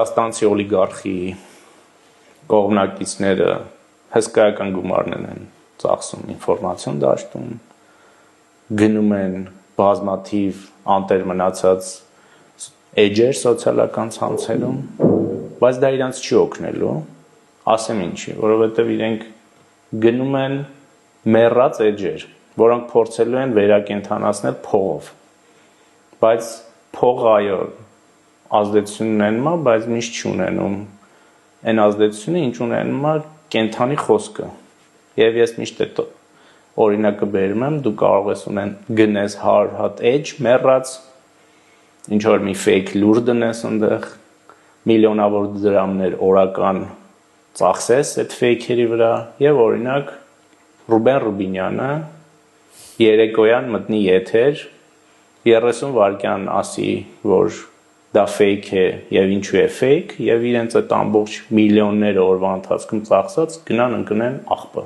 Հայաստանցի օլիգարխի կողմնակիցները հսկայական գումարներ են ծախսում ինֆորմացիոն դաշտում, գնում են բազմաթիվ անտեր մնացած էջեր սոցիալական ցանցերում, բայց դա իրանց չի օգնելու, ասեմ ինչի, որովհետև իրենք գնում են մեռած էջեր, որոնք փորձելու են վերակենդանացնել փողով, բայց փողը այո ազդեցություն ունենում է, բայց միշտ չի ունենում այն ազդեցությունը, ինչ ունենում է կենդանի խոսքը, եւ ես միշտ այդ օրինակը բերում եմ, դու կարող ես գնես 100 հատ էջ մեռած, ինչ որ մի fake լուր դնես այնտեղ, միլիոնավոր դրամներ օրական ծախսես այդ fake-երի վրա եւ օրինակ Ռուբեն Ռուբինյանը երեկոյան մտնի եթեր 30 վայրկյան ասի, որ դա fake է եւ ինչու է fake եւ իրենց այդ ամբողջ միլիոնները օրվա ընթացքում ծախսած գնան ընկնեն աղբը